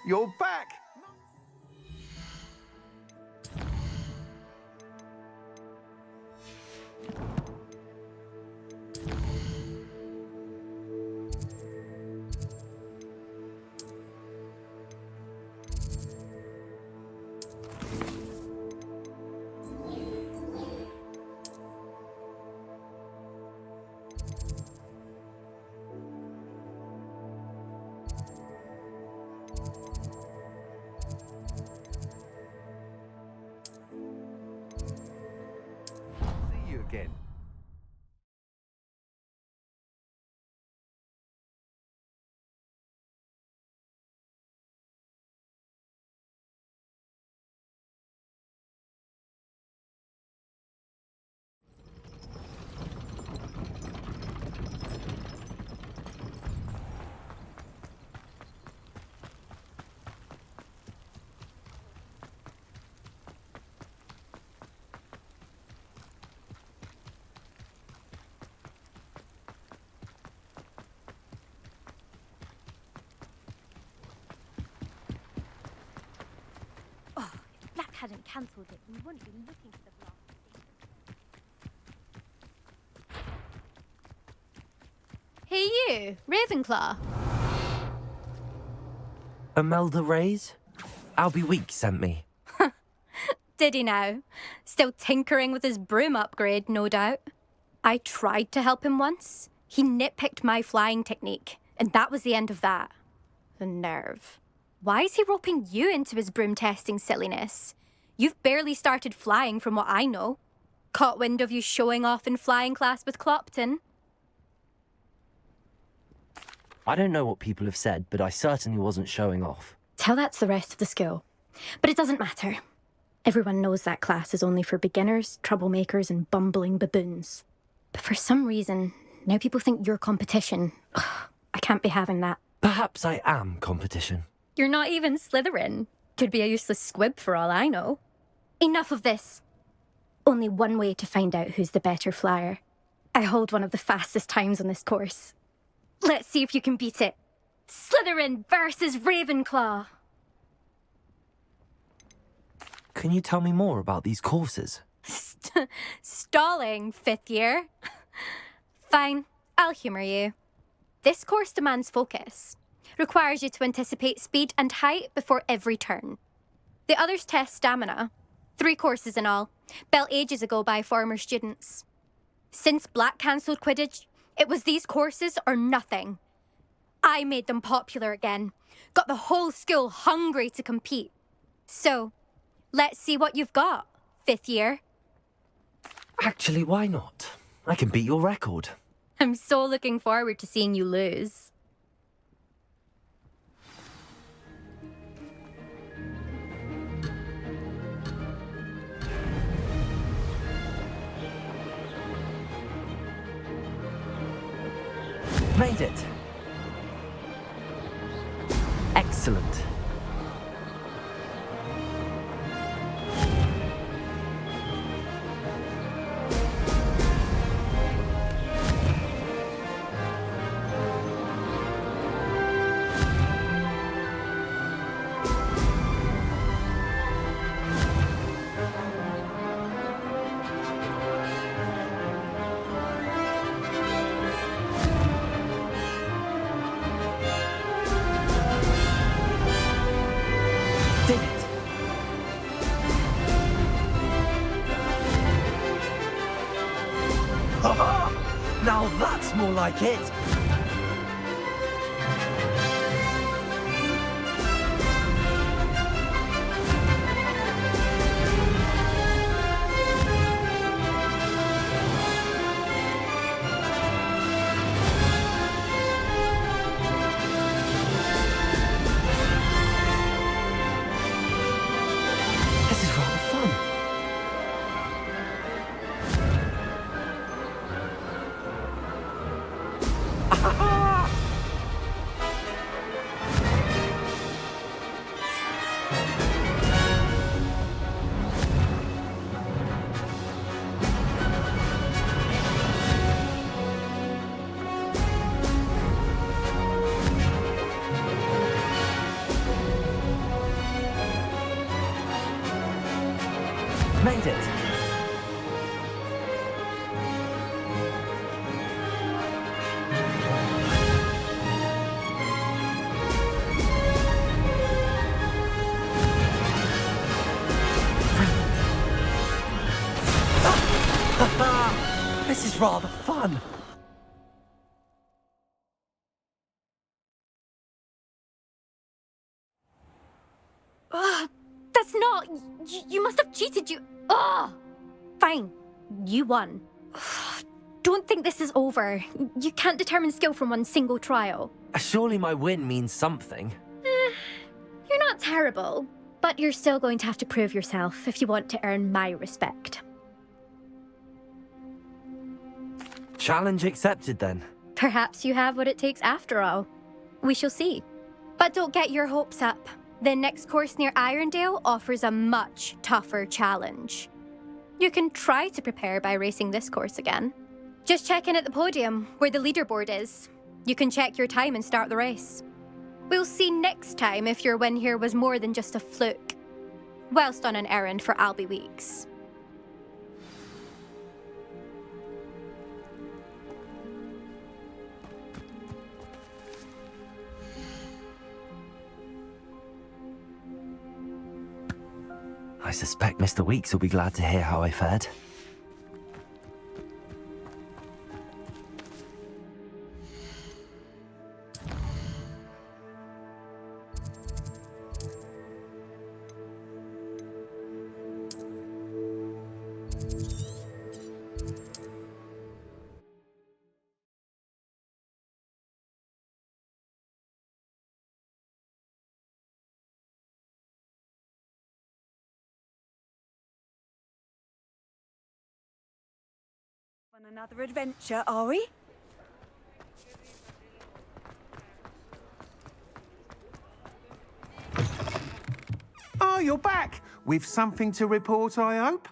You're back! See you again. If Black hadn't cancelled it, we wouldn't be looking for the blast station. Hey you, Ravenclaw. Imelda Reyes? Albie Weeks sent me. Did he now? Still tinkering with his broom upgrade, no doubt. I tried to help him once. He nitpicked my flying technique, and that was the end of that. The nerve. Why is he roping you into his broom testing silliness? You've barely started flying from what I know. Caught wind of you showing off in flying class with Clopton. I don't know what people have said, but I certainly wasn't showing off. Tell that to the rest of the school. But it doesn't matter. Everyone knows that class is only for beginners, troublemakers, and bumbling baboons. But for some reason, now people think you're competition. Ugh, I can't be having that. Perhaps I am competition. You're not even Slytherin. Could be a useless squib for all I know. Enough of this. Only one way to find out who's the better flyer. I hold one of the fastest times on this course. Let's see if you can beat it. Slytherin versus Ravenclaw. Can you tell me more about these courses? Stalling, fifth year. Fine, I'll humour you. This course demands focus. Requires you to anticipate speed and height before every turn. The others test stamina. 3 courses in all, built ages ago by former students. Since Black cancelled Quidditch, it was these courses or nothing. I made them popular again. Got the whole school hungry to compete. So, let's see what you've got, fifth year. Actually, why not? I can beat your record. I'm so looking forward to seeing you lose. Made it. Excellent. Did it. Now that's more like it. This is rather fun. I've made it! This is rather fun! That's not... You must have cheated, you... Ugh! Fine. You won. Don't think this is over. You can't determine skill from one single trial. Surely my win means something. You're not terrible, but you're still going to have to prove yourself if you want to earn my respect. Challenge accepted then. Perhaps you have what it takes after all. We shall see. But don't get your hopes up. The next course near Irondale offers a much tougher challenge. You can try to prepare by racing this course again. Just check in at the podium, where the leaderboard is. You can check your time and start the race. We'll see next time if your win here was more than just a fluke, whilst on an errand for Albie Weeks. I suspect Mr. Weeks will be glad to hear how I fared. On another adventure, are we? Oh, you're back! With something to report, I hope?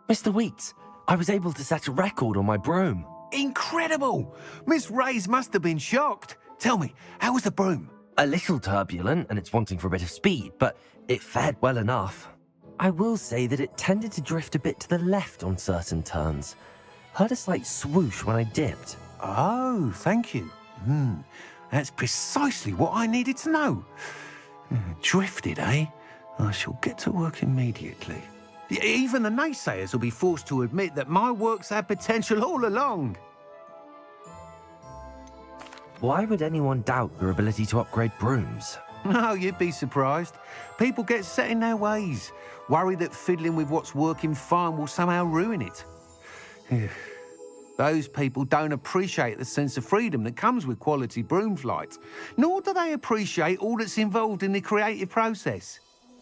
Mr. Weeks, I was able to set a record on my broom. Incredible! Miss Ray's must have been shocked. Tell me, how was the broom? A little turbulent and it's wanting for a bit of speed, but it fared well enough. I will say that it tended to drift a bit to the left on certain turns. Heard a slight swoosh when I dipped. Oh, thank you. That's precisely what I needed to know. Drifted, eh? I shall get to work immediately. Even the naysayers will be forced to admit that my work's had potential all along. Why would anyone doubt your ability to upgrade brooms? No, you'd be surprised. People get set in their ways, worry that fiddling with what's working fine will somehow ruin it. Those people don't appreciate the sense of freedom that comes with quality broom flight, nor do they appreciate all that's involved in the creative process.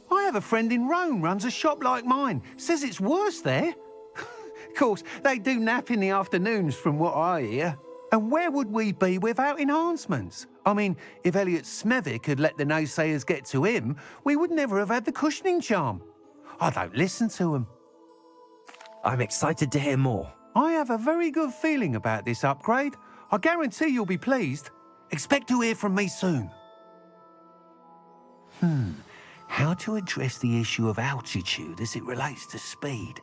I have a friend in Rome runs a shop like mine, says it's worse there. Of course, they do nap in the afternoons from what I hear. And where would we be without enhancements? I mean, if Elliot Smethwick had let the naysayers get to him, we would never have had the cushioning charm. I don't listen to them. I'm excited to hear more. I have a very good feeling about this upgrade. I guarantee you'll be pleased. Expect to hear from me soon. How to address the issue of altitude as it relates to speed?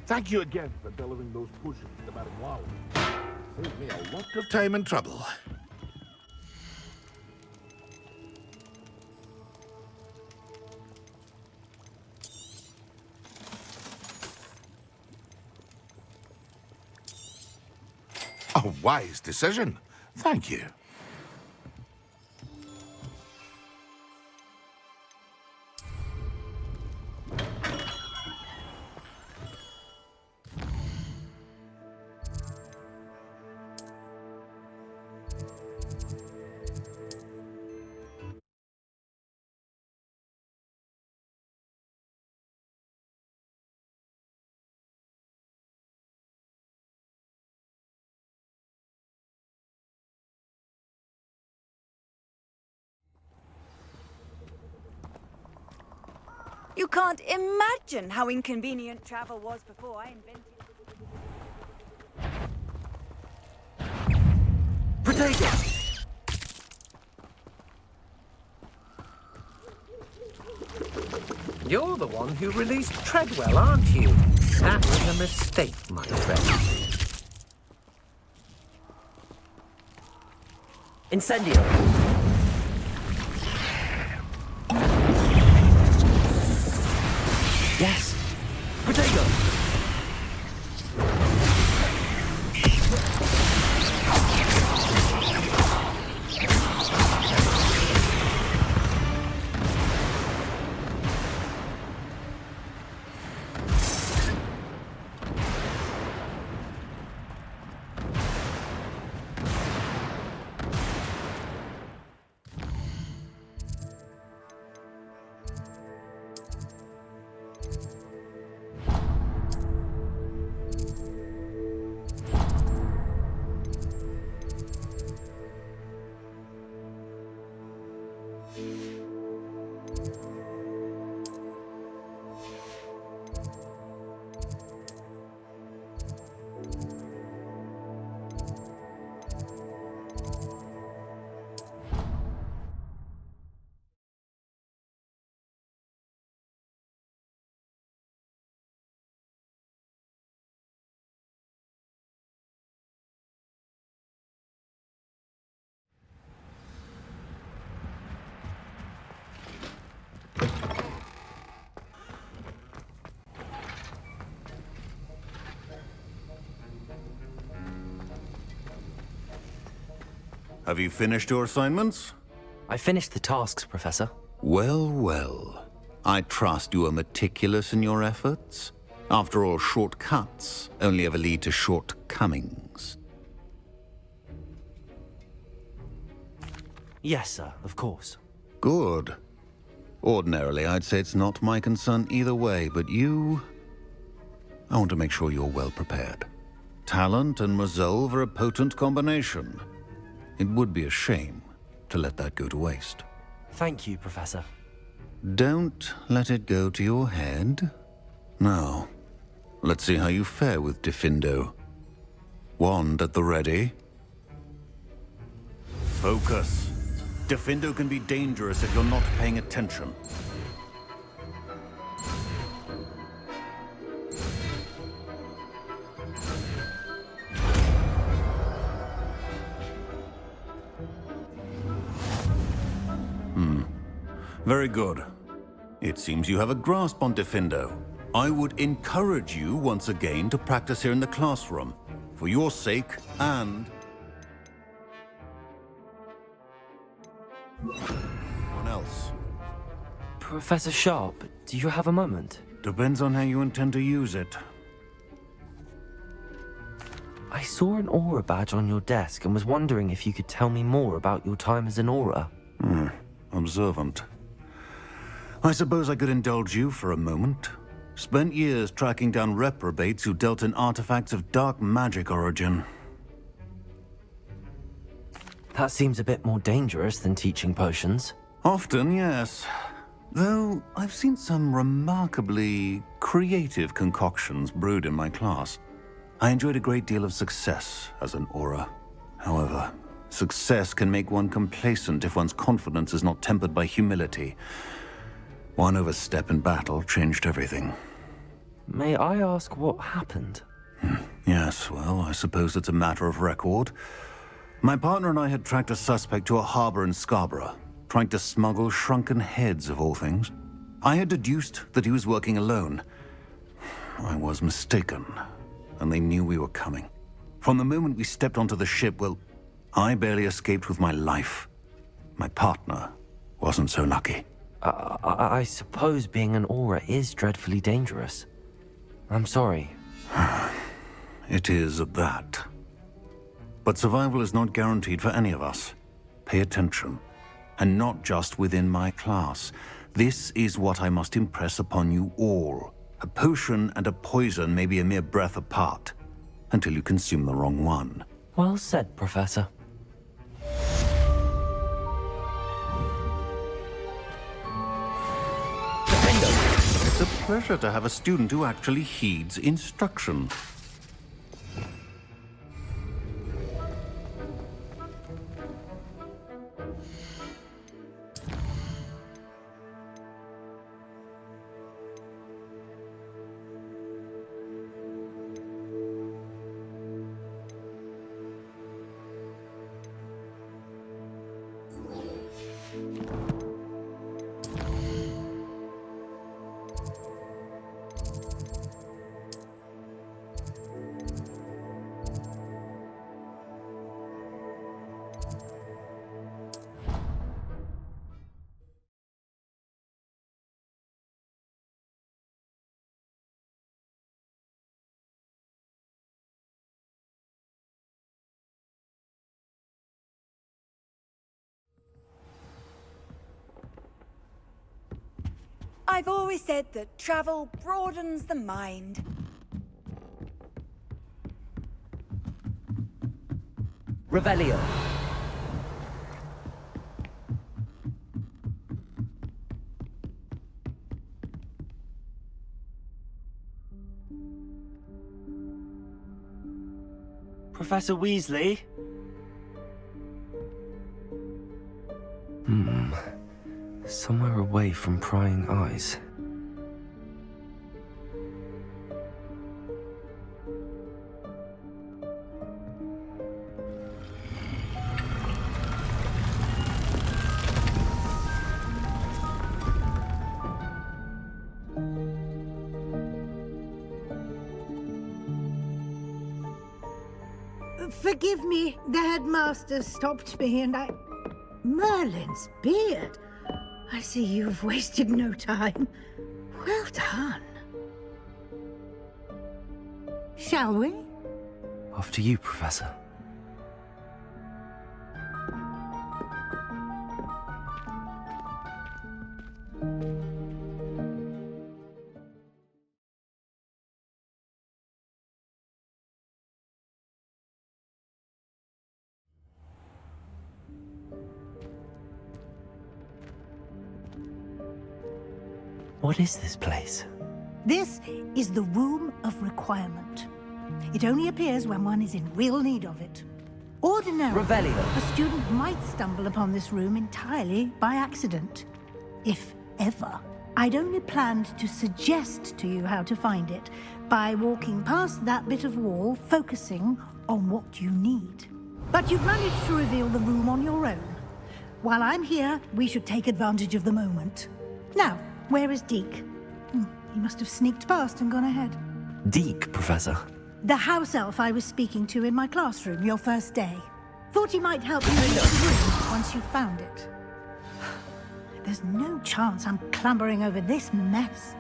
Thank you again for delivering those potions to Madame Wow. Saved me a lot of time and trouble. A wise decision. Thank you. You can't imagine how inconvenient travel was before I invented Protego! You're the one who released Treadwell, aren't you? That was a mistake, my friend. Incendio! Yes! Protego! Have you finished your assignments? I finished the tasks, Professor. Well, well. I trust you are meticulous in your efforts. After all, shortcuts only ever lead to shortcomings. Yes, sir, of course. Good. Ordinarily, I'd say it's not my concern either way, but you... I want to make sure you're well prepared. Talent and resolve are a potent combination. It would be a shame to let that go to waste. Thank you, Professor. Don't let it go to your head. Now, let's see how you fare with Diffindo. Wand at the ready. Focus. Diffindo can be dangerous if you're not paying attention. Very good. It seems you have a grasp on Diffindo. I would encourage you once again to practice here in the classroom, for your sake and... anyone else. Professor Sharp, do you have a moment? Depends on how you intend to use it. I saw an aura badge on your desk and was wondering if you could tell me more about your time as an aura. Observant. I suppose I could indulge you for a moment. Spent years tracking down reprobates who dealt in artifacts of dark magic origin. That seems a bit more dangerous than teaching potions. Often, yes. Though I've seen some remarkably creative concoctions brewed in my class. I enjoyed a great deal of success as an aura. However, success can make one complacent if one's confidence is not tempered by humility. One overstep in battle changed everything. May I ask what happened? Yes, well, I suppose it's a matter of record. My partner and I had tracked a suspect to a harbor in Scarborough, trying to smuggle shrunken heads of all things. I had deduced that he was working alone. I was mistaken, and they knew we were coming. From the moment we stepped onto the ship, well, I barely escaped with my life. My partner wasn't so lucky. I suppose being an aura is dreadfully dangerous. I'm sorry. It is at that. But survival is not guaranteed for any of us. Pay attention. And not just within my class. This is what I must impress upon you all. A potion and a poison may be a mere breath apart, until you consume the wrong one. Well said, Professor. It's a pleasure to have a student who actually heeds instruction. I've always said that travel broadens the mind. Revelio. Professor Weasley? Somewhere away from prying eyes. Forgive me, the headmaster stopped me and I... Merlin's beard. I see you've wasted no time. Well done. Shall we? After you, Professor. What is this place? This is the Room of Requirement. It only appears when one is in real need of it. Ordinarily, Revelio. a student might stumble upon this room entirely by accident. If ever. I'd only planned to suggest to you how to find it by walking past that bit of wall, focusing on what you need. But you've managed to reveal the room on your own. While I'm here, we should take advantage of the moment. Now, where is Deke? He must have sneaked past and gone ahead. Deke, Professor. The house elf I was speaking to in my classroom your first day. Thought he might help you reach the room once you found it. There's no chance I'm clambering over this mess.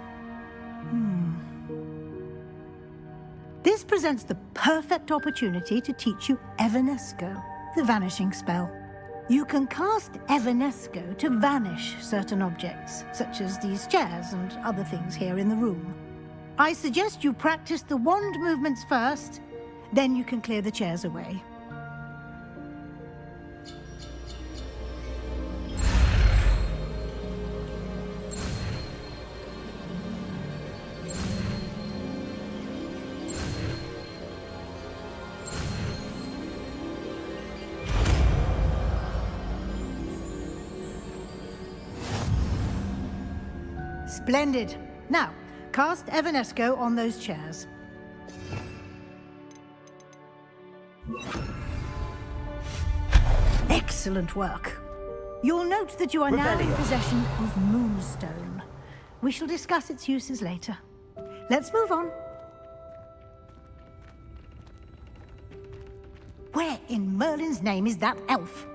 This presents the perfect opportunity to teach you Evanesco, the vanishing spell. You can cast Evanesco to vanish certain objects, such as these chairs and other things here in the room. I suggest you practice the wand movements first, then you can clear the chairs away. Splendid. Now, cast Evanesco on those chairs. Excellent work. You'll note that you are now in possession of Moonstone. We shall discuss its uses later. Let's move on. Where in Merlin's name is that elf?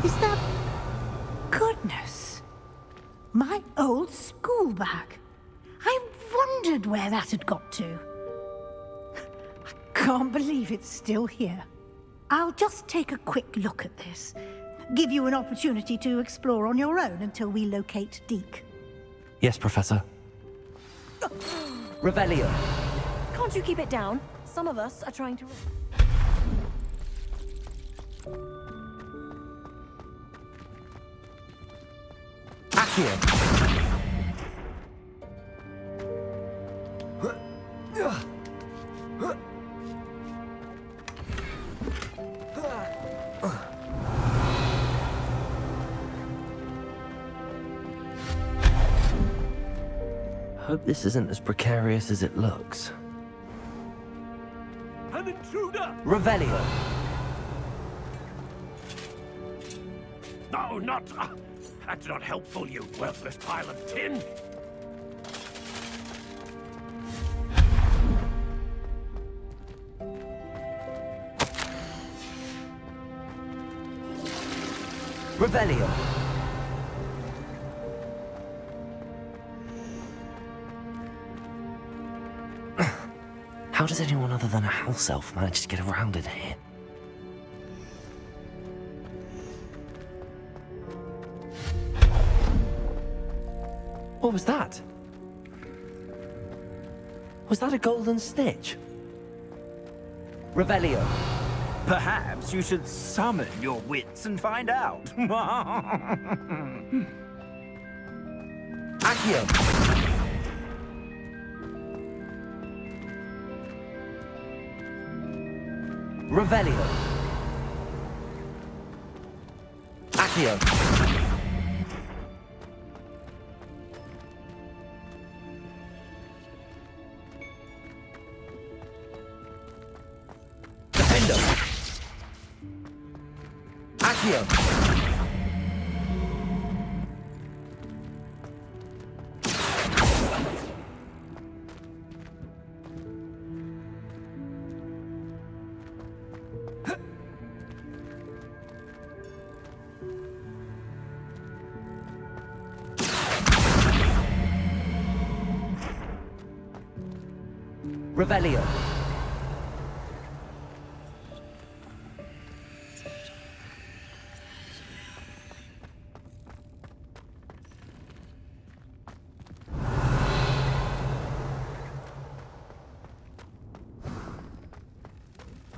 Is that... Goodness. My old school bag. I wondered where that had got to. I can't believe it's still here. I'll just take a quick look at this. Give you an opportunity to explore on your own until we locate Deke. Yes, Professor. Revelio. Can't you keep it down? Some of us are trying to... Accio. Hope this isn't as precarious as it looks. An intruder! Revelio. No, not... that's not helpful, you worthless pile of tin! Revelio. How does anyone other than a house elf manage to get around in here? What was that? Was that a golden snitch? Revelio. Perhaps you should summon your wits and find out. Accio. Revelio. Accio. Defendo. Accio. Revelio.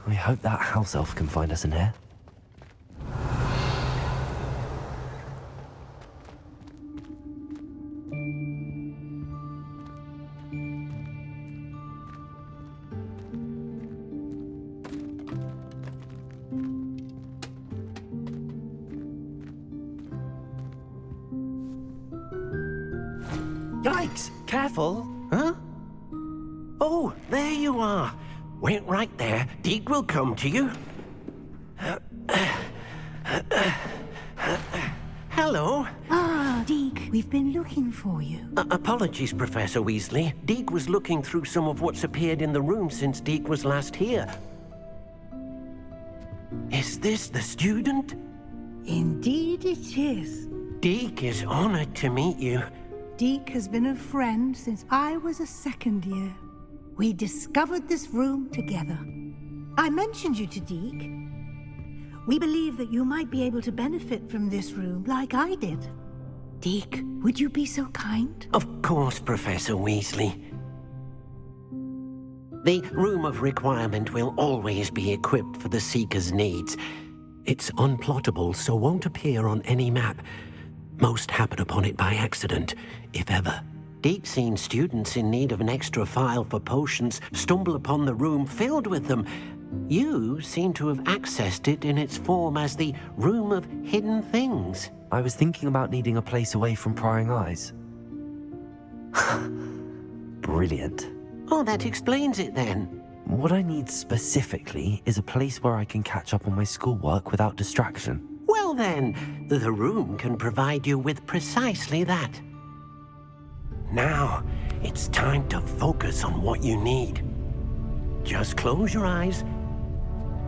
We hope that house elf can find us in here. Yikes! Careful! Huh? Oh, there you are. Wait right there. Deke will come to you. Hello. Ah, Deke, we've been looking for you. Apologies, Professor Weasley. Deke was looking through some of what's appeared in the room since Deke was last here. Is this the student? Indeed it is. Deke is honored to meet you. Deke has been a friend since I was a second year. We discovered this room together. I mentioned you to Deke. We believe that you might be able to benefit from this room like I did. Deke, would you be so kind? Of course, Professor Weasley. The Room of Requirement will always be equipped for the Seeker's needs. It's unplottable, so won't appear on any map. Most happen upon it by accident, if ever. Deke's seen students in need of an extra file for potions stumble upon the room filled with them. You seem to have accessed it in its form as the Room of Hidden Things. I was thinking about needing a place away from prying eyes. Brilliant. Oh, that explains it then. What I need specifically is a place where I can catch up on my schoolwork without distraction. Well then, the room can provide you with precisely that. Now, it's time to focus on what you need. Just close your eyes.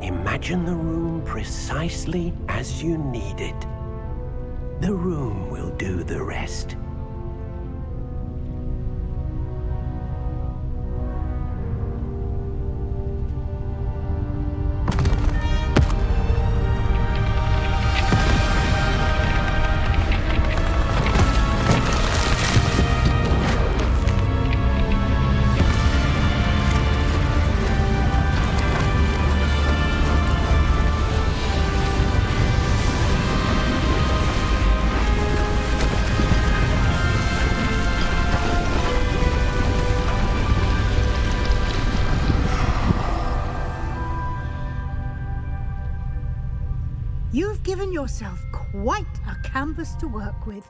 Imagine the room precisely as you need it. The room will do the rest. You've given yourself quite a canvas to work with.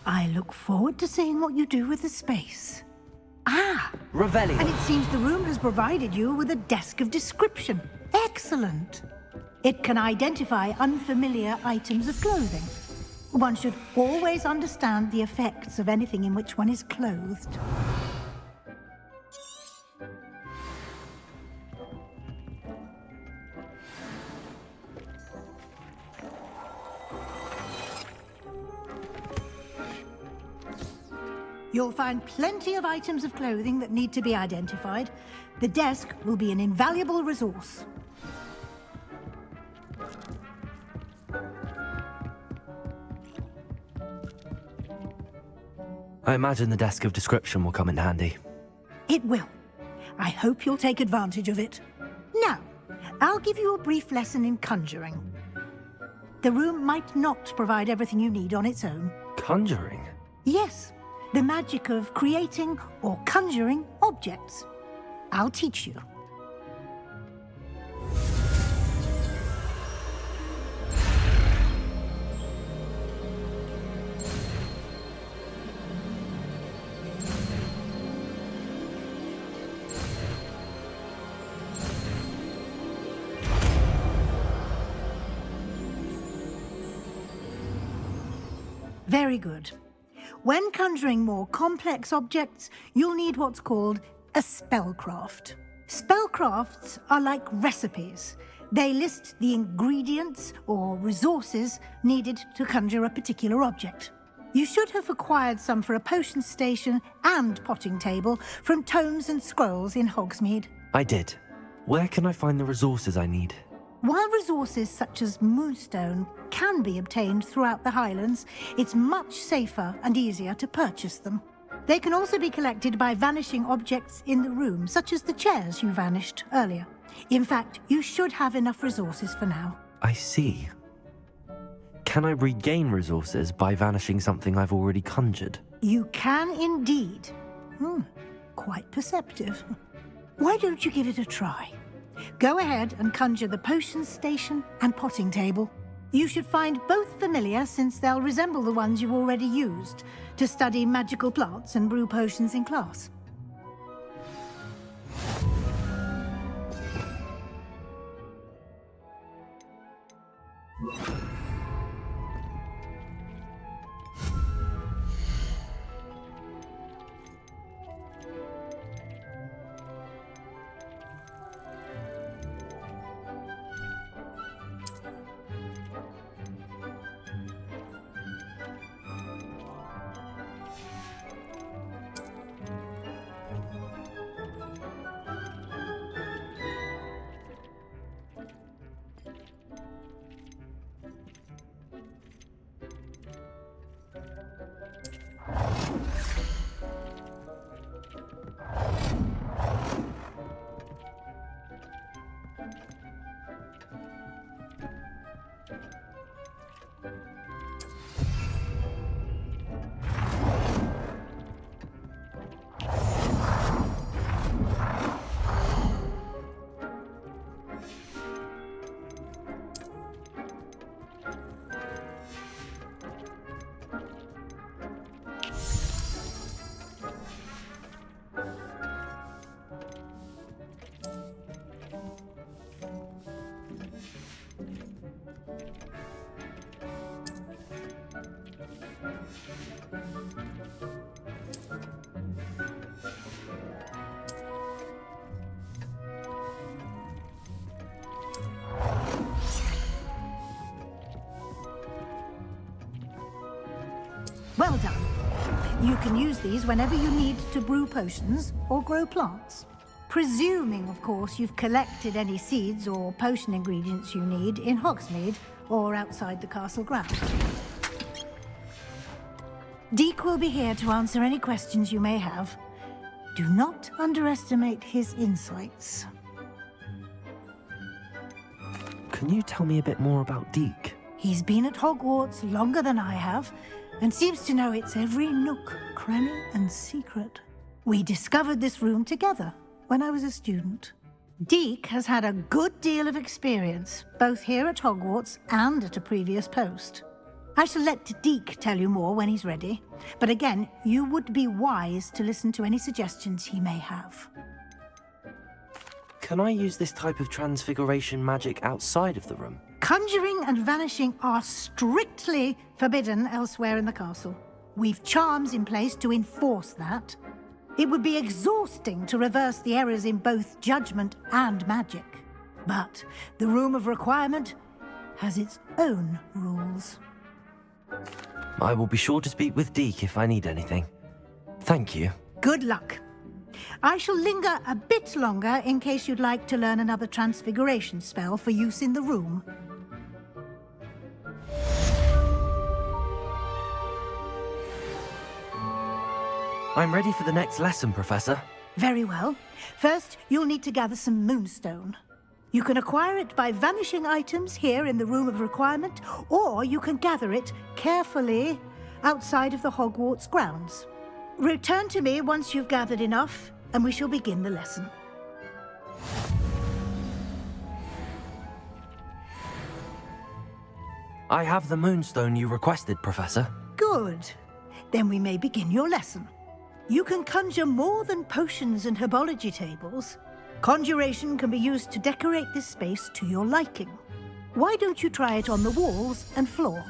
I look forward to seeing what you do with the space. Ah! Revelio. And it seems the room has provided you with a desk of description. Excellent! It can identify unfamiliar items of clothing. One should always understand the effects of anything in which one is clothed. You'll find plenty of items of clothing that need to be identified. The desk will be an invaluable resource. I imagine the desk of description will come in handy. It will. I hope you'll take advantage of it. Now, I'll give you a brief lesson in conjuring. The room might not provide everything you need on its own. Conjuring? Yes. The magic of creating or conjuring objects. I'll teach you. Very good. When conjuring more complex objects, you'll need what's called a spellcraft. Spellcrafts are like recipes. They list the ingredients or resources needed to conjure a particular object. You should have acquired some for a potion station and potting table from tomes and scrolls in Hogsmeade. I did. Where can I find the resources I need? While resources such as moonstone can be obtained throughout the Highlands, it's much safer and easier to purchase them. They can also be collected by vanishing objects in the room, such as the chairs you vanished earlier. In fact, you should have enough resources for now. I see. Can I regain resources by vanishing something I've already conjured? You can indeed. Quite perceptive. Why don't you give it a try? Go ahead and conjure the potion station and potting table. You should find both familiar, since they'll resemble the ones you've already used to study magical plants and brew potions in class. Well done. You can use these whenever you need to brew potions or grow plants. Presuming, of course, you've collected any seeds or potion ingredients you need in Hogsmeade or outside the castle grounds. Deek will be here to answer any questions you may have. Do not underestimate his insights. Can you tell me a bit more about Deke? He's been at Hogwarts longer than I have, and seems to know its every nook, cranny, and secret. We discovered this room together when I was a student. Deke has had a good deal of experience, both here at Hogwarts and at a previous post. I shall let Deke tell you more when he's ready, but again, you would be wise to listen to any suggestions he may have. Can I use this type of transfiguration magic outside of the room? Conjuring and vanishing are strictly forbidden elsewhere in the castle. We've charms in place to enforce that. It would be exhausting to reverse the errors in both judgment and magic. But the Room of Requirement has its own rules. I will be sure to speak with Deke if I need anything. Thank you. Good luck. I shall linger a bit longer in case you'd like to learn another transfiguration spell for use in the room. I'm ready for the next lesson, Professor. Very well. First, you'll need to gather some moonstone. You can acquire it by vanishing items here in the Room of Requirement, or you can gather it carefully outside of the Hogwarts grounds. Return to me once you've gathered enough, and we shall begin the lesson. I have the moonstone you requested, Professor. Good. Then we may begin your lesson. You can conjure more than potions and herbology tables. Conjuration can be used to decorate this space to your liking. Why don't you try it on the walls and floor?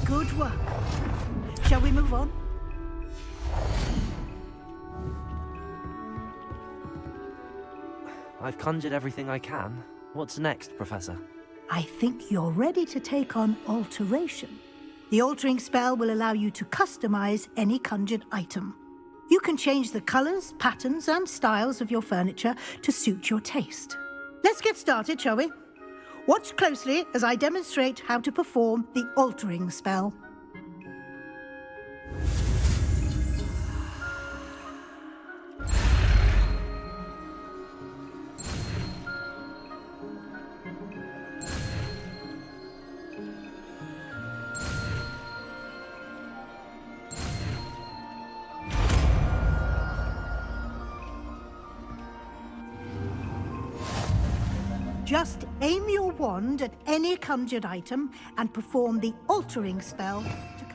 Good work. Shall we move on? I've conjured everything I can. What's next, Professor? I think you're ready to take on alteration. The altering spell will allow you to customize any conjured item. You can change the colors, patterns, and styles of your furniture to suit your taste. Let's get started, shall we? Watch closely as I demonstrate how to perform the altering spell. Just aim your wand at any conjured item and perform the altering spell to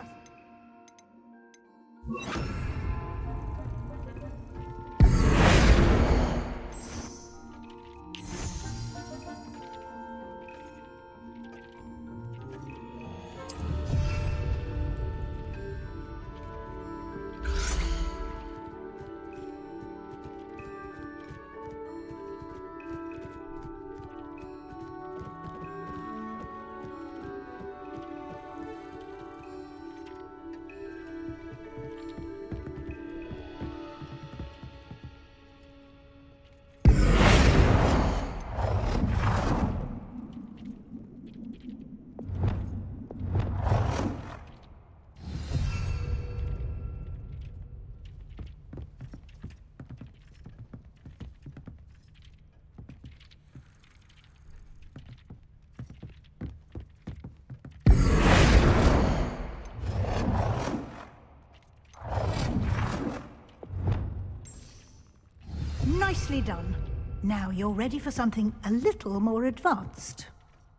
Nicely done. Now you're ready for something a little more advanced.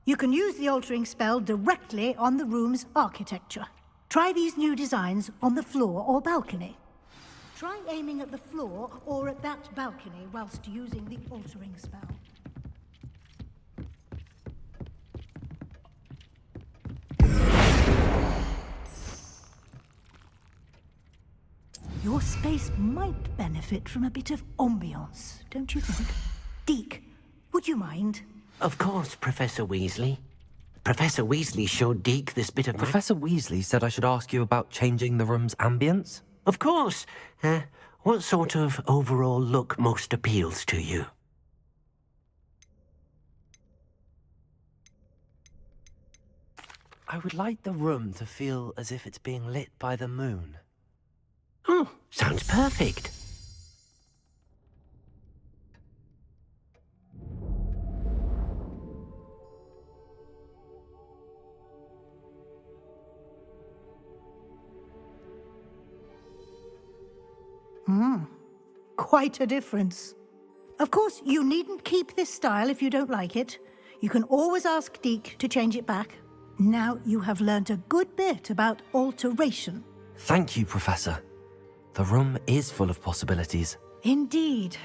You can use the altering spell directly on the room's architecture. Try these new designs on the floor or balcony. Try aiming at the floor or at that balcony whilst using the altering spell. Your space might benefit from a bit of ambiance, don't you think? Deke, would you mind? Of course, Professor Weasley. Professor Weasley showed Deke this bit of... Professor Weasley said I should ask you about changing the room's ambience? Of course. What sort of overall look most appeals to you? I would like the room to feel as if it's being lit by the moon. Oh, sounds perfect. Quite a difference. Of course, you needn't keep this style if you don't like it. You can always ask Deke to change it back. Now you have learnt a good bit about alteration. Thank you, Professor. The room is full of possibilities. Indeed.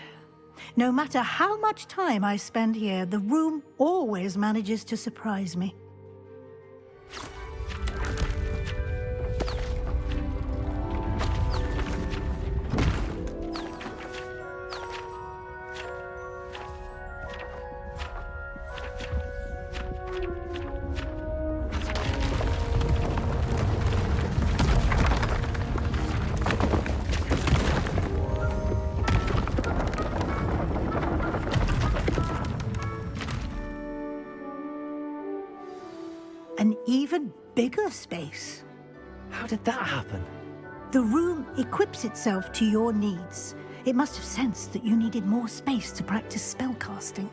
No matter how much time I spend here, the room always manages to surprise me. An even bigger space. How did that happen? The room equips itself to your needs. It must have sensed that you needed more space to practice spellcasting.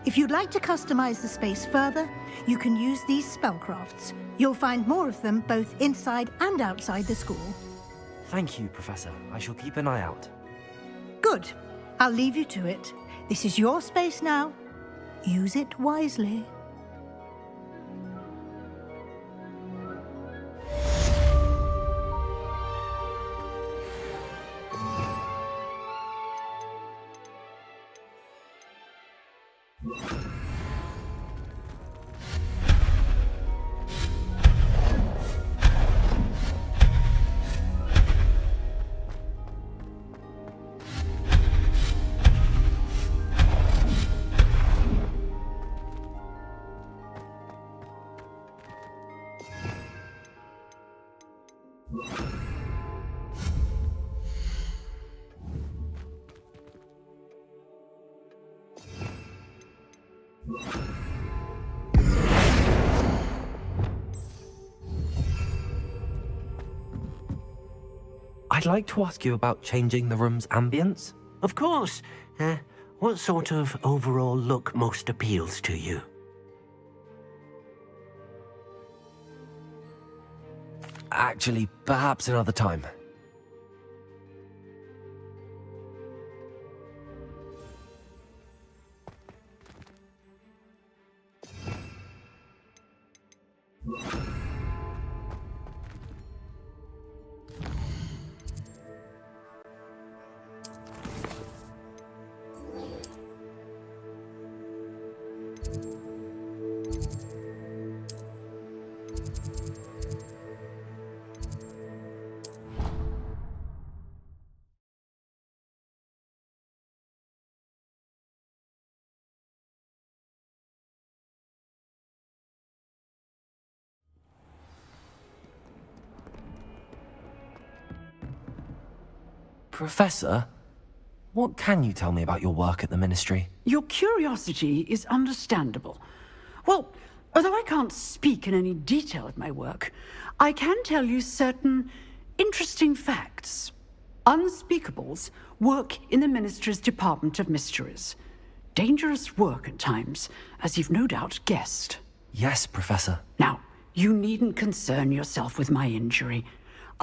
If you'd like to customize the space further, you can use these spellcrafts. You'll find more of them both inside and outside the school. Thank you, Professor. I shall keep an eye out. Good. I'll leave you to it. This is your space now. Use it wisely. I'd like to ask you about changing the room's ambience. Of course. What sort of overall look most appeals to you? Actually, perhaps another time. Professor, what can you tell me about your work at the Ministry? Your curiosity is understandable. Well, although I can't speak in any detail of my work, I can tell you certain interesting facts. Unspeakables work in the Ministry's Department of Mysteries. Dangerous work at times, as you've no doubt guessed. Yes, Professor. Now, you needn't concern yourself with my injury.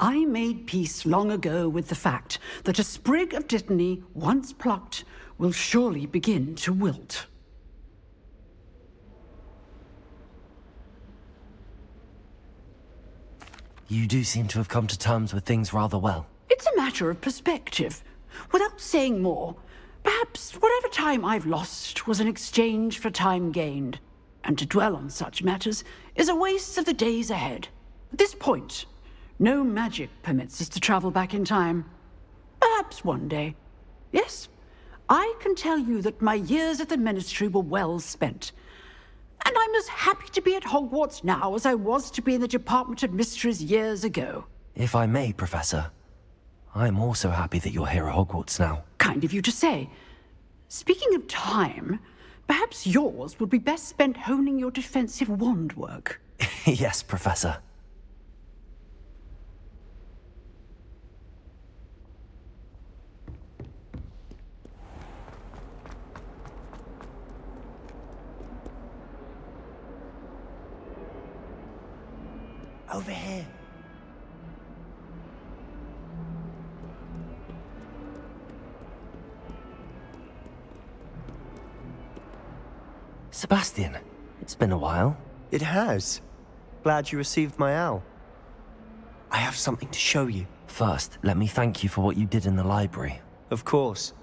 I made peace long ago with the fact that a sprig of dittany, once plucked, will surely begin to wilt. You do seem to have come to terms with things rather well. It's a matter of perspective. Without saying more, perhaps whatever time I've lost was an exchange for time gained. And to dwell on such matters is a waste of the days ahead. At this point, no magic permits us to travel back in time. Perhaps one day. Yes, I can tell you that my years at the Ministry were well spent. And I'm as happy to be at Hogwarts now as I was to be in the Department of Mysteries years ago. If I may, Professor, I'm also happy that you're here at Hogwarts now. Kind of you to say. Speaking of time, perhaps yours would be best spent honing your defensive wand work. Yes, Professor. Over here. Sebastian, it's been a while. It has. Glad you received my owl. I have something to show you. First, let me thank you for what you did in the library. Of course.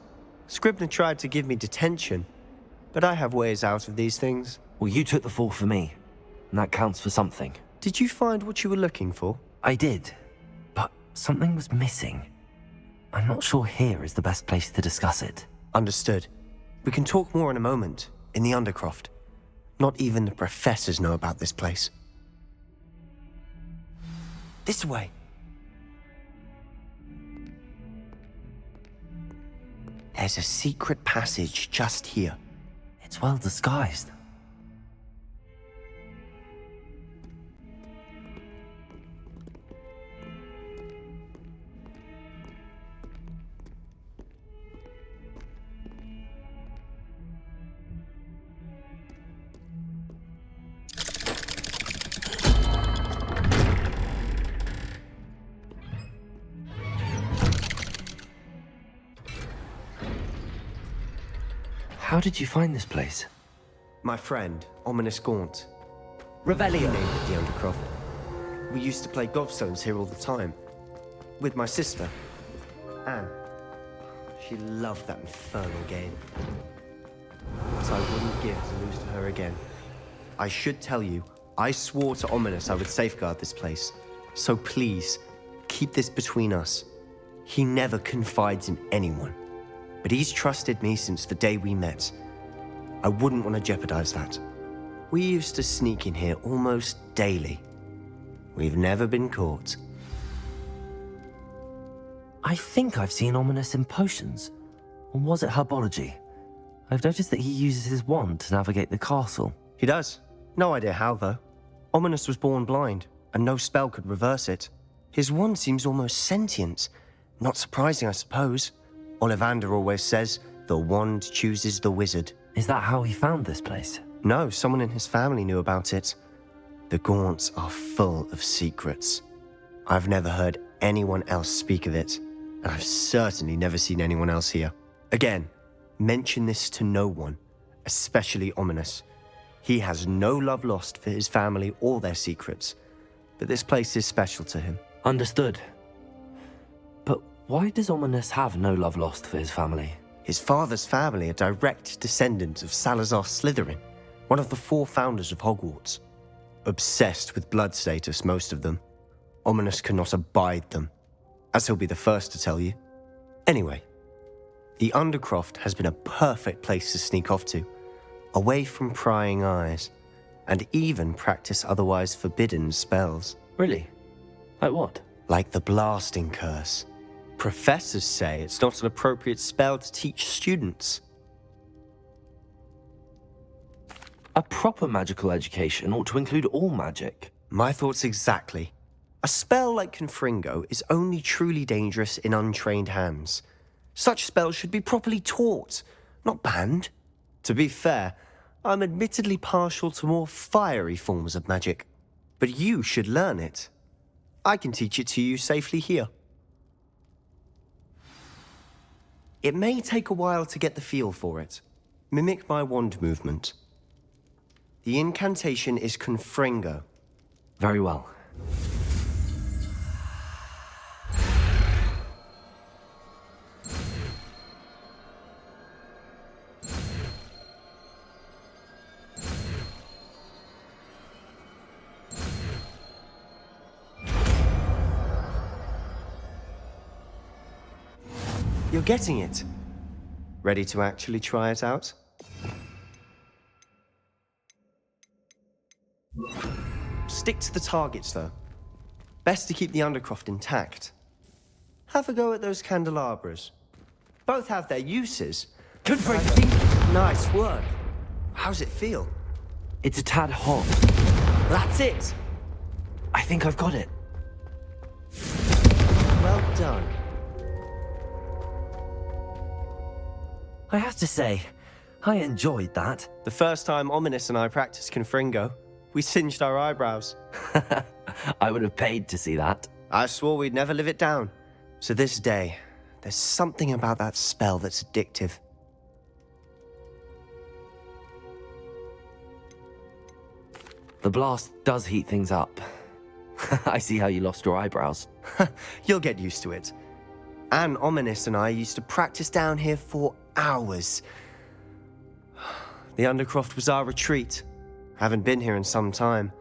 Scribner tried to give me detention, but I have ways out of these things. Well, you took the fall for me, and that counts for something. Did you find what you were looking for? I did, but something was missing. I'm not sure here is the best place to discuss it. Understood. We can talk more in a moment, in the Undercroft. Not even the professors know about this place. This way. There's a secret passage just here. It's well disguised. How did you find this place? My friend, Ominous Gaunt. Revelio. Named at the Undercroft. We used to play gobstones here all the time. With my sister, Anne. She loved that infernal game. But I wouldn't give to lose to her again. I should tell you, I swore to Ominous I would safeguard this place. So please, keep this between us. He never confides in anyone. But he's trusted me since the day we met. I wouldn't want to jeopardize that. We used to sneak in here almost daily. We've never been caught. I think I've seen Ominous in potions. Or was it herbology? I've noticed that he uses his wand to navigate the castle. He does. No idea how, though. Ominous was born blind, and no spell could reverse it. His wand seems almost sentient. Not surprising, I suppose. Ollivander always says, the wand chooses the wizard. Is that how he found this place? No, someone in his family knew about it. The Gaunts are full of secrets. I've never heard anyone else speak of it, and I've certainly never seen anyone else here. Again, mention this to no one, especially Ominous. He has no love lost for his family or their secrets, but this place is special to him. Understood. But why does Ominous have no love lost for his family? His father's family are direct descendants of Salazar Slytherin, one of the 4 founders of Hogwarts. Obsessed with blood status, most of them. Ominous cannot abide them, as he'll be the first to tell you. Anyway, the Undercroft has been a perfect place to sneak off to, away from prying eyes, and even practice otherwise forbidden spells. Really? Like what? Like the blasting curse. Professors say it's not an appropriate spell to teach students. A proper magical education ought to include all magic. My thoughts exactly. A spell like Confringo is only truly dangerous in untrained hands. Such spells should be properly taught, not banned. To be fair, I'm admittedly partial to more fiery forms of magic. But you should learn it. I can teach it to you safely here. It may take a while to get the feel for it. Mimic my wand movement. The incantation is Confringo. Very well. You're getting it. Ready to actually try it out? Stick to the targets, though. Best to keep the Undercroft intact. Have a go at those candelabras. Both have their uses. Nice work. How's it feel? It's a tad hot. That's it. I think I've got it. Well done. I have to say, I enjoyed that. The first time Ominous and I practiced Confringo, we singed our eyebrows. I would have paid to see that. I swore we'd never live it down. So this day, there's something about that spell that's addictive. The blast does heat things up. I see how you lost your eyebrows. You'll get used to it. Anne, Ominous and I used to practice down here for hours. The Undercroft was our retreat. Haven't been here in some time.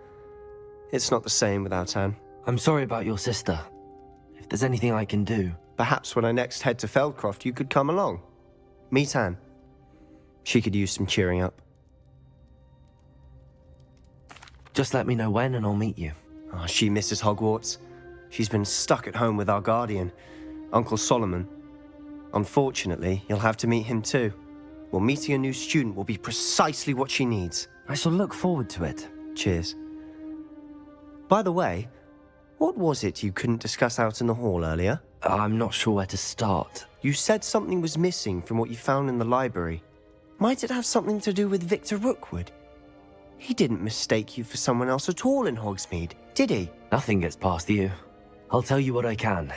It's not the same without Anne. I'm sorry about your sister. If there's anything I can do... Perhaps when I next head to Feldcroft, you could come along. Meet Anne. She could use some cheering up. Just let me know when and I'll meet you. Oh, she misses Hogwarts. She's been stuck at home with our guardian, Uncle Solomon. Unfortunately, you'll have to meet him too. Well, meeting a new student will be precisely what she needs. I shall look forward to it. Cheers. By the way, what was it you couldn't discuss out in the hall earlier? I'm not sure where to start. You said something was missing from what you found in the library. Might it have something to do with Victor Rookwood? He didn't mistake you for someone else at all in Hogsmeade, did he? Nothing gets past you. I'll tell you what I can.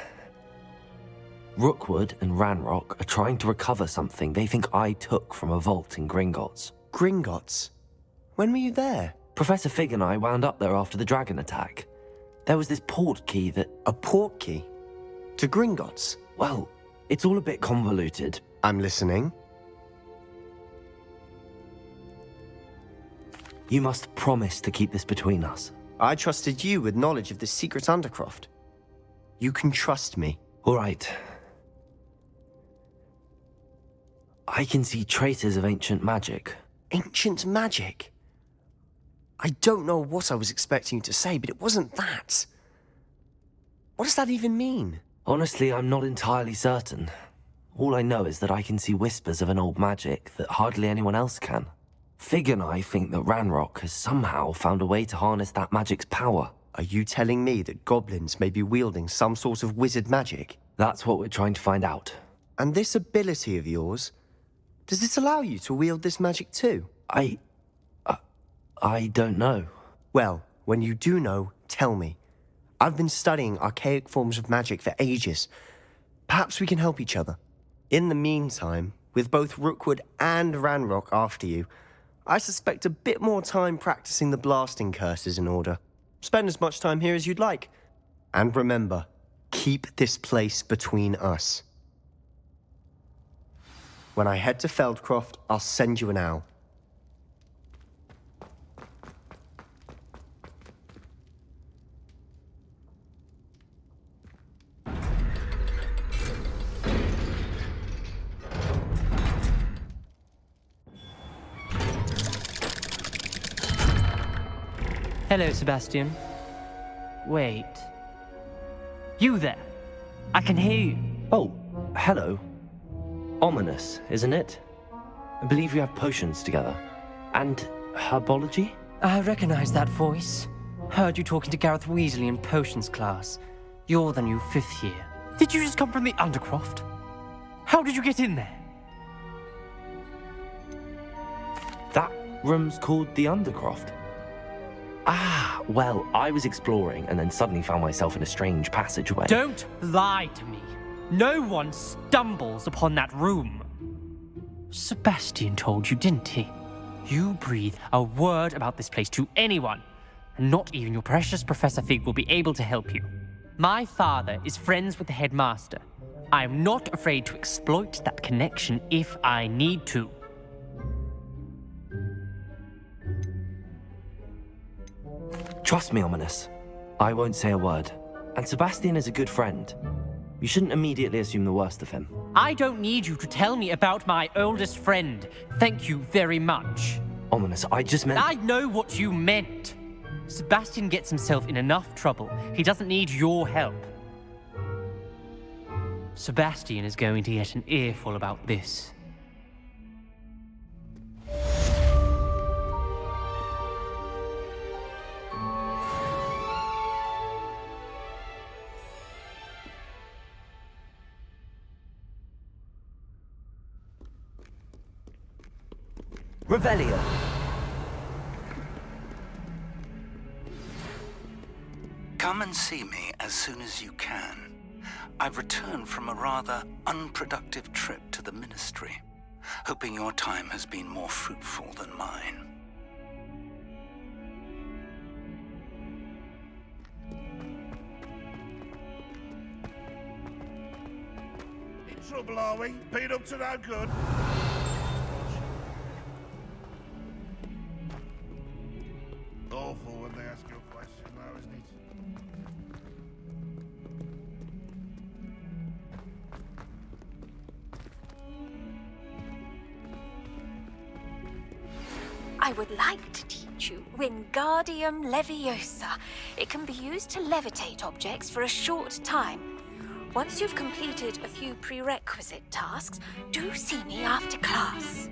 Rookwood and Ranrock are trying to recover something they think I took from a vault in Gringotts. Gringotts? When were you there? Professor Fig and I wound up there after the dragon attack. There was this port key that... A port key? To Gringotts? Well, it's all a bit convoluted. I'm listening. You must promise to keep this between us. I trusted you with knowledge of the secret Undercroft. You can trust me. All right. I can see traces of ancient magic. Ancient magic? I don't know what I was expecting you to say, but it wasn't that. What does that even mean? Honestly, I'm not entirely certain. All I know is that I can see whispers of an old magic that hardly anyone else can. Fig and I think that Ranrock has somehow found a way to harness that magic's power. Are you telling me that goblins may be wielding some sort of wizard magic? That's what we're trying to find out. And this ability of yours, does it allow you to wield this magic too? I don't know. Well, when you do know, tell me. I've been studying archaic forms of magic for ages. Perhaps we can help each other. In the meantime, with both Rookwood and Ranrock after you, I suspect a bit more time practicing the blasting curse is in order. Spend as much time here as you'd like. And remember, keep this place between us. When I head to Feldcroft, I'll send you an owl. Hello, Sebastian. Wait. You there? I can hear you. Oh, hello. Ominous, isn't it? I believe we have potions together. And herbology? I recognize that voice. Heard you talking to Gareth Weasley in potions class. You're the new 5th year. Did you just come from the Undercroft? How did you get in there? That room's called the Undercroft. Ah, Well, I was exploring and then suddenly found myself in a strange passageway. Don't lie to me. No one stumbles upon that room. Sebastian told you, didn't he? You breathe a word about this place to anyone, and not even your precious Professor Fig will be able to help you. My father is friends with the headmaster. I am not afraid to exploit that connection if I need to. Trust me, Ominous. I won't say a word. And Sebastian is a good friend. You shouldn't immediately assume the worst of him. I don't need you to tell me about my oldest friend. Thank you very much. Ominous, I just meant... I know what you meant. Sebastian gets himself in enough trouble. He doesn't need your help. Sebastian is going to get an earful about this. Revelio. Come and see me as soon as you can. I've returned from a rather unproductive trip to the Ministry, hoping your time has been more fruitful than mine. In trouble, are we? Been up to no good? Awful when they ask you a question now, isn't it? I would like to teach you Wingardium Leviosa. It can be used to levitate objects for a short time. Once you've completed a few prerequisite tasks, do see me after class.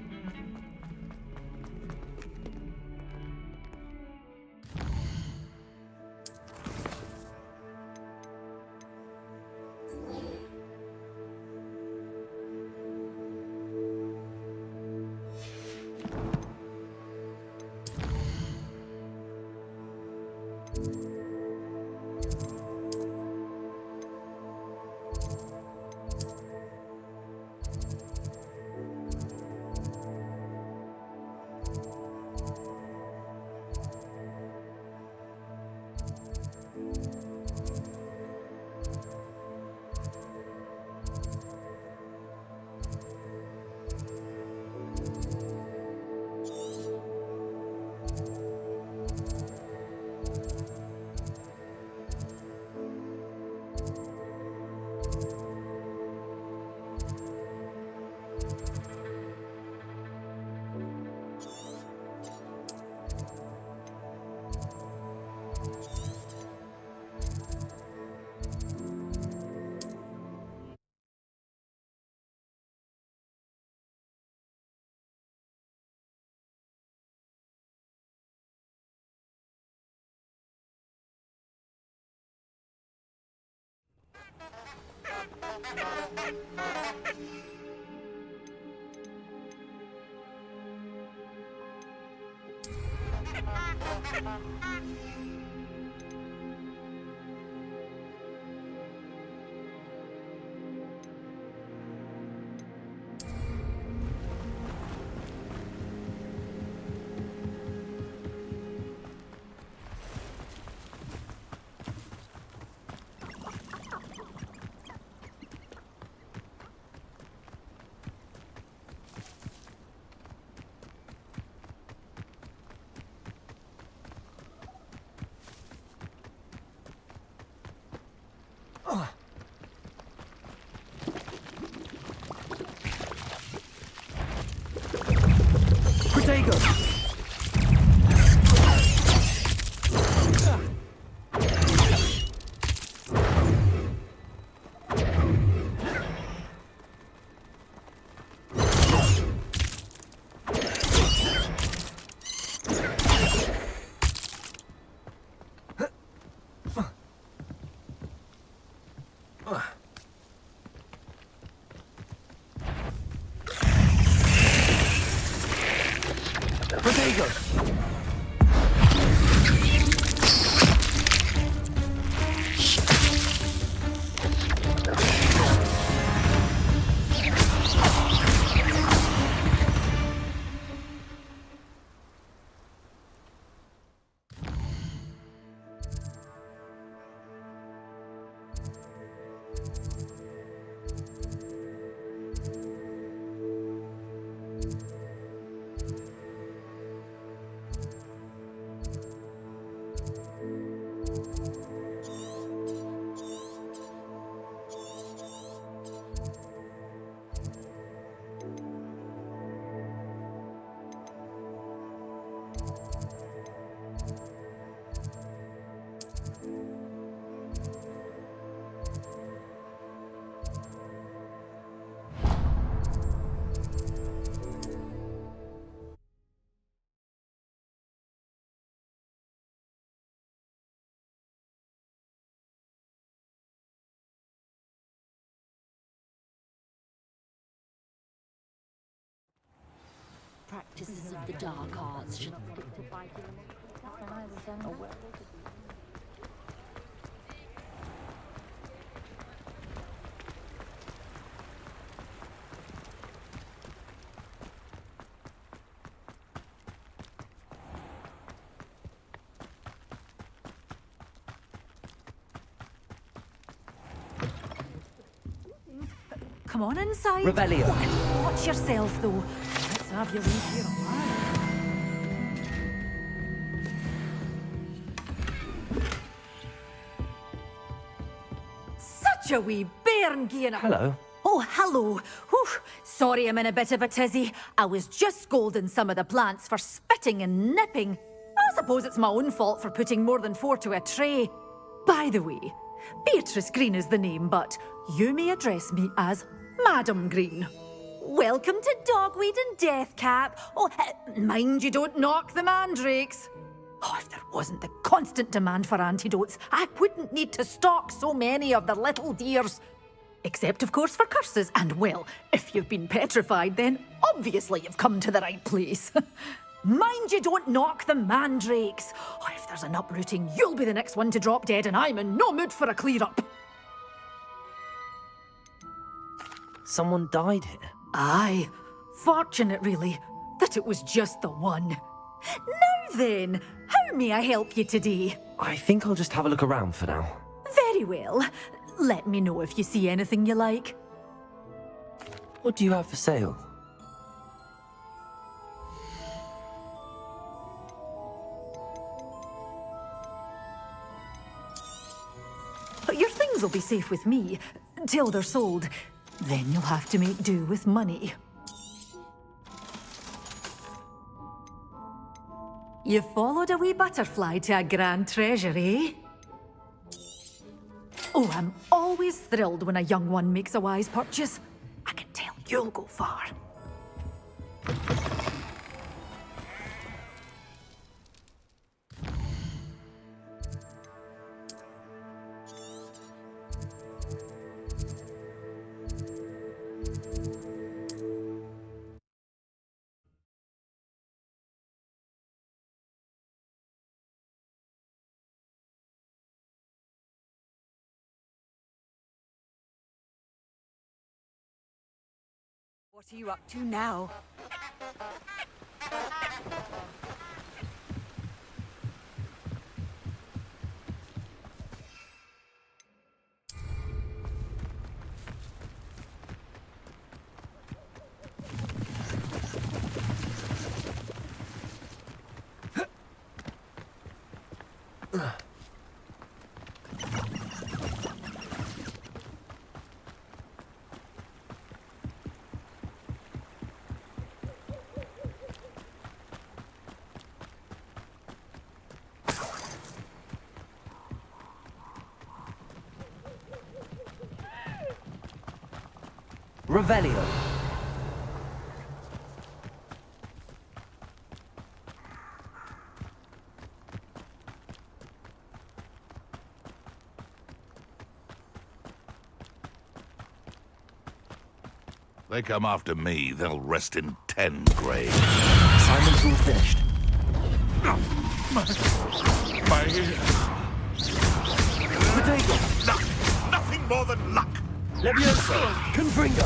Practices of the dark arts should... Come on inside. Revelio. Watch yourself, though. Let's have you leave here alive. Such a wee bairn gain. Hello. Oh, hello. Whew. Sorry I'm in a bit of a tizzy. I was just scolding some of the plants for spitting and nipping. I suppose it's my own fault for putting more than 4 to a tray. By the way, Beatrice Green is the name, but you may address me as Madam Green. Welcome to Dogweed and Deathcap. Oh, mind you don't knock the mandrakes. Oh, if there wasn't the constant demand for antidotes, I wouldn't need to stock so many of the little dears. Except, of course, for curses. And, well, if you've been petrified, then obviously you've come to the right place. Mind you don't knock the mandrakes. Oh, if there's an uprooting, you'll be the next one to drop dead, and I'm in no mood for a clear-up. Someone died here. Aye. Fortunate, really, that it was just the one. Now then, how may I help you today? I think I'll just have a look around for now. Very well. Let me know if you see anything you like. What do you have for sale? Your things will be safe with me, till they're sold. Then you'll have to make do with money. You followed a wee butterfly to a grand treasure, eh? Oh, I'm always thrilled when a young one makes a wise purchase. I can tell you'll go far. What are you up to now? Revelio. They come after me, they'll rest in 10 graves. Simon's all finished. My ear. Potato. Nothing more than luck. Levioso. Confringo.